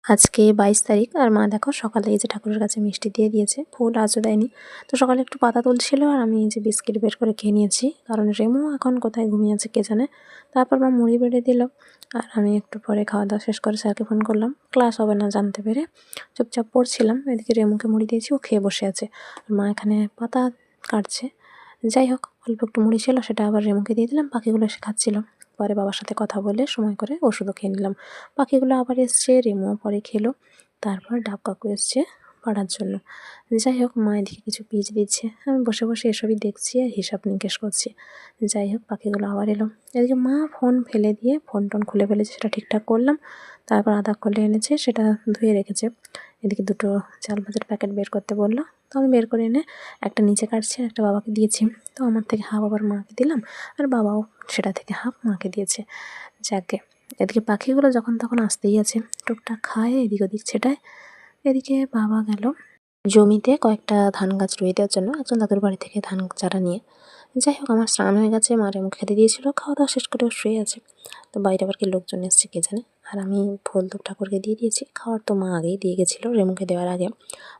আজকে 22 তারিখ আর মা দেখো সকালে এই যে ঠাকুরের কাছে মিষ্টি দিয়ে দিয়েছে, ফুল আজও দেয়নি। তো সকালে একটু পাতা তুলছিল আর আমি এই যে বিস্কিট বের করে খেয়ে নিয়েছি, কারণ রেমো এখন কোথায় ঘুমিয়ে আছে কে জানে। তারপর মা মুড়ি বেড়ে দিল আর আমি একটু পরে খাওয়া দাওয়া শেষ করে স্যারকে ফোন করলাম। ক্লাস হবে না জানতে পেরে চুপচাপ পড়ছিলাম, এদিকে রেমোকে মুড়ি দিয়েছি, ও খেয়ে বসে আছে আর মা এখানে পাতা কাটছে। যাই হোক, অল্প একটু মুড়ি ছিল সেটা আবার রেমোকে দিয়ে দিলাম, বাকিগুলো এসে খাচ্ছিল। পরে বাবার সাথে কথা বলে সময় করে ওষুধও খেয়ে নিলাম। পাখিগুলো আবার এসছে, রেমো পরে খেলো। তারপর ডাব কাকু এসছে পাড়ার জন্য। যাই হোক, মা এদিকে কিছু বীজ দিচ্ছে, আমি বসে বসে এসবই দেখছি আর হিসাব নিকেশ করছি। যাই হোক, পাখিগুলো আবার এলো। এদিকে মা ফোন ফেলে দিয়ে ফোন টোন খুলে ফেলেছে, সেটা ঠিকঠাক করলাম। তারপর আদা খুলে এনেছে, সেটা ধুয়ে রেখেছে। এদিকে দুটো চাল ভাজার প্যাকেট বের করতে বললো, তো আমি বের করে এনে একটা নিচে কাটছি আর একটা বাবাকে দিয়েছি। তো আমার থেকে হাফ আবার মাকে দিলাম আর বাবাও সেটা থেকে হাফ মাকে দিয়েছে। যাকে এদিকে পাখিগুলো যখন তখন আসতেই আছে, টুকটাক খায়, এদিক ওদিক ছেটায়। এদিকে বাবা গেল জমিতে কয়েকটা ধান গাছ রুইয়ে দেওয়ার জন্য, একজন দাদুর বাড়ি থেকে ধান চারা নিয়ে। যাই হোক, আমার স্নান হয়ে গেছে, মারে মুখ খেতে দিয়েছিল, খাওয়া দাওয়া শেষ করেও শুয়ে আছে। তো বাইরে আবার কি লোকজন এসছে কে জানে। আর আমি ফুল ধূপ ঠাকুরকে দিয়ে দিয়েছি, খাওয়ার তো মা আগেই দিয়ে গেছিলো রেমুকে দেওয়ার আগে।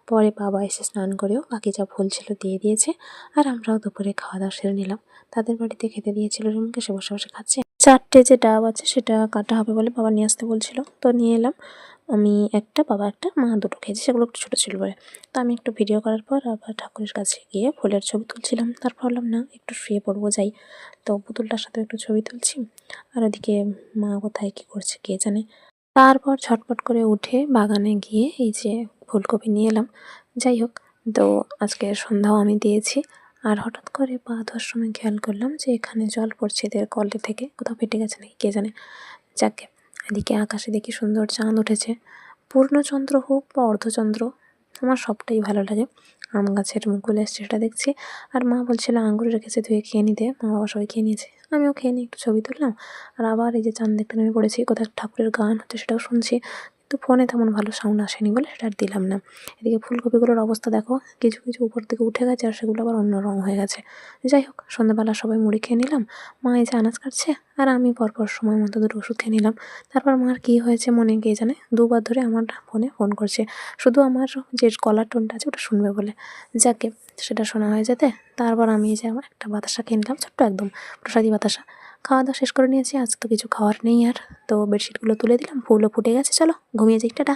পরে বাবা এসে স্নান করেও বাকি যা ফুল ছিল দিয়ে দিয়েছে। আর আমরাও দুপুরে খাওয়া দাওয়া সেরে নিলাম। তাদের বাড়িতে খেতে দিয়েছিল রেমুকে, সে বসে বসে খাচ্ছে। 4টে যে ডাব আছে সেটা কাটা হবে বলে বাবা নিয়ে আসতে বলছিল, তো নিয়ে এলাম। আমি একটা, বাবা একটা, মা দুটো খেয়েছি, সেগুলো একটু ছোটো ছিল বলে। তো আমি একটু ভিডিও করার পর আবার ঠাকুরের কাছে গিয়ে ফুলের ছবি তুলছিলাম। তারপর ভাবলাম না, একটু শুয়ে পড়বো, যাই। তো পুতুলটার সাথে একটু ছবি তুলছি আর ওদিকে মা কোথায় কী করছে কে জানে। তারপর ঝটপট করে উঠে বাগানে গিয়ে এই যে ফুলকপি নিয়ে এলাম। যাই হোক, তো আজকে সন্ধ্যাও আমি দিয়েছি। আর হঠাৎ করে পা ধোয়ার সময় খেয়াল করলাম যে এখানে জল পড়ছে এদের কলে থেকে, কোথাও ফেটে গেছে নাকি কে জানে। যাকে এদিকে আকাশে দেখি সুন্দর চাঁদ উঠেছে, পূর্ণচন্দ্র হোক বা অর্ধচন্দ্র, আমার সবটাই ভালো লাগে। আম গাছের মুকুল এসছে সেটা দেখছি। আর মা বলছিল আঙ্গুর রেখেছে, ধুয়ে খেয়ে নিতে। মা বাবা সবাই খেয়ে নিয়েছে, আমিও খেয়ে নিয়ে একটু ছবি তুললাম। আর আবার এই যে চাঁদ দেখতে নেমে পড়েছি, কোথাও ঠাকুরের গান হচ্ছে সেটাও শুনছি, কিন্তু ফোনে তেমন ভালো সাউন্ড আসেনি বলে সেটা আর দিলাম না। এদিকে ফুলকপিগুলোর অবস্থা দেখো, কিছু কিছু উপর থেকে উঠে গেছে আর সেগুলো আবার অন্য রঙ হয়ে গেছে। যাই হোক, সন্ধ্যাবেলা সবাই মুড়ি খেয়ে নিলাম, মা এই যে আনাজ কাটছে আর আমি পরপর সময় মতো দুটো ওষুধ খেয়ে নিলাম। তারপর মার কী হয়েছে মনে কে জানে, দুবার ধরে আমার ফোনে ফোন করছে, শুধু আমার যে গলার টোনটা আছে ওটা শুনবে বলে। যাকে সেটা শোনা হয়ে যেতে তারপর আমি এই যে আমার একটা বাতাসা খেয়ে নিলাম, ছোট্ট একদম প্রসাদী বাতাসা। খাওয়া দাওয়া শেষ করে নিয়েছি, আজ তো কিছু খাওয়ার নেই আর। তো বেডশিটগুলো তুলে দিলাম, ফুলও ফুটে গেছে, চলো ঘুমিয়ে যাই, টাটা।